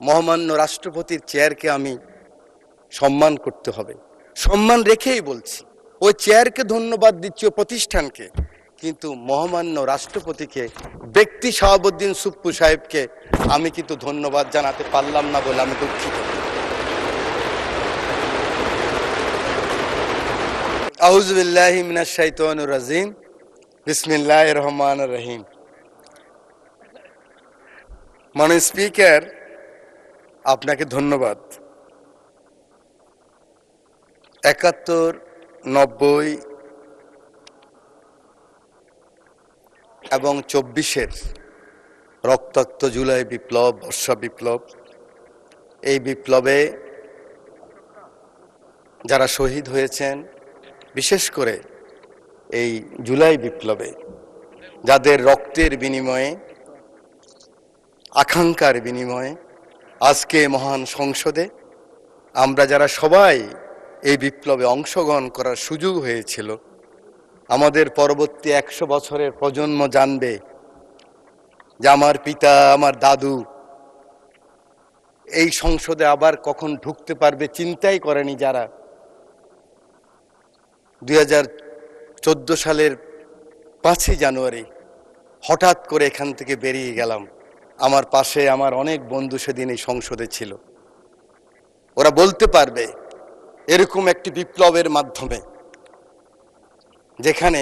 মহামান্য রাষ্ট্রপতির চেয়ারকে আমি সম্মান করতে হবে, সম্মান রেখেই বলছি। ওই চেয়ারকে ধন্যবাদ দিচ্ছি, ওই প্রতিষ্ঠানকে, কিন্তু মহামান্য রাষ্ট্রপতিকে, ব্যক্তি শাহাবুদ্দিন সুপ্পু সাহেবকে আমি কিন্তু ধন্যবাদ জানাতে পারলাম না বলে আমি দুঃখিত। আউযু বিল্লাহি মিনাশ শাইতানির রাজিম, বিসমিল্লাহির রহমানির রহিম। মাননীয় স্পিকার, আপনাকে ধন্যবাদ। ৭১, ৯০ এবং ২৪-এর রক্তাক্ত জুলাই বিপ্লব, বর্ষা বিপ্লব, এই বিপ্লবে যারা শহীদ হয়েছেন, বিশেষ করে এই জুলাই বিপ্লবে যাদের রক্তের বিনিময়ে, আকাঙ্ক্ষার বিনিময়ে আজকে মহান সংসদে আমরা যারা সবাই এই বিপ্লবে অংশগ্রহণ করার সুযোগ হয়েছিল, আমাদের পরবর্তী ১০০ বছরের প্রজন্ম জানবে যে আমার পিতা, আমার দাদু এই সংসদে আবার কখন ঢুকতে পারবে চিন্তাই করেনি যারা। ২০১৪ সালের ৫ই জানুয়ারি হঠাৎ করে এখান থেকে বেরিয়ে গেলাম। আমার পাশে আমার অনেক বন্ধু সেদিন এই সংসদে ছিল। ওরা বলতে পারবে এরকম একটি বিপ্লবের মাধ্যমে, যেখানে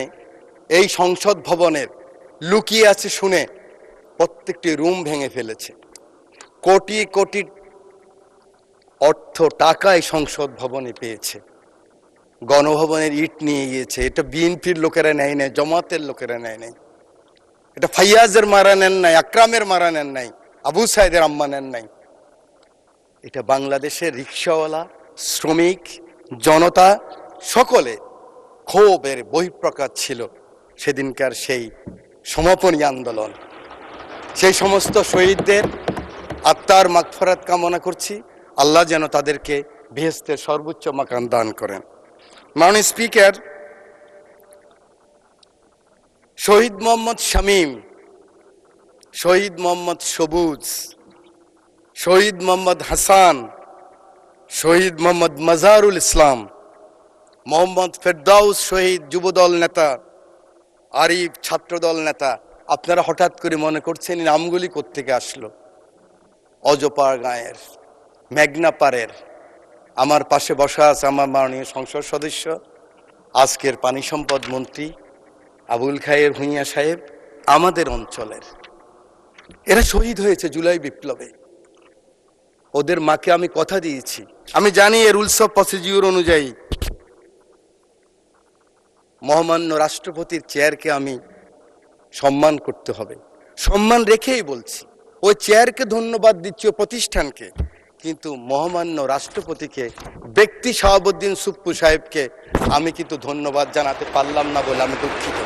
এই সংসদ ভবনের লুকিয়ে আছে শুনে প্রত্যেকটি রুম ভেঙে ফেলেছে, কোটি কোটি অর্থ টাকা এই সংসদ ভবনে পেয়েছে, গণভবনের ইট নিয়ে গিয়েছে। এটা বিএনপির লোকেরা নেয় নাই, জামাতের লোকেরা নেয় নাই, এটা ফাইয়াজের মারা নেন নাই, আকরামের মারা নেন নাই, আবু সাইদের আম্মা নেন নাই। এটা বাংলাদেশের রিকশাওয়ালা, শ্রমিক, জনতা সকলে ক্ষোভের বহিঃপ্রকাশ ছিল সেদিনকার সেই সমাপনী আন্দোলন। সেই সমস্ত শহীদদের আত্মার মাগফিরাত কামনা করছি। আল্লাহ যেন তাদেরকে বেহেশতের সর্বোচ্চ মাকাম দান করেন। মাননীয় স্পিকার, শহীদ মোহাম্মদ শামীম, শহীদ মোহাম্মদ সবুজ, শহীদ মোহাম্মদ হাসান, শহীদ মোহাম্মদ মাজারুল ইসলাম, মোহাম্মদ ফেরদাউস শহীদ যুবদল নেতা, আরিফ ছাত্রদল নেতা, আপনারা হঠাৎ করে মনে করছেন এই নামগুলি কোত্থেকে আসলো? অজপাড় গাঁয়ের, মেঘনাপাড়ের। আমার পাশে বসা আছে আমার মাননীয় সংসদ সদস্য, আজকের পানি সম্পদ মন্ত্রী আবুল খায়ের ভূঁইয়া সাহেব, আমাদের অঞ্চলের। এরা শহীদ হয়েছে জুলাই বিপ্লবে। ওদের মাকে আমি কথা দিয়েছি, আমি জানি এর রুলস অফ প্রসিডিউর অনুযায়ী মহামান্য রাষ্ট্রপতির চেয়ারকে আমি সম্মান করতে হবে, সম্মান রেখেই বলছি। ওই চেয়ারকে ধন্যবাদ দিচ্ছি, ওই প্রতিষ্ঠানকে, কিন্তু মহামান্য রাষ্ট্রপতিকে, ব্যক্তি শাহাবুদ্দিন সুপ্পু সাহেবকে আমি কিন্তু ধন্যবাদ জানাতে পারলাম না বলে আমি দুঃখিত।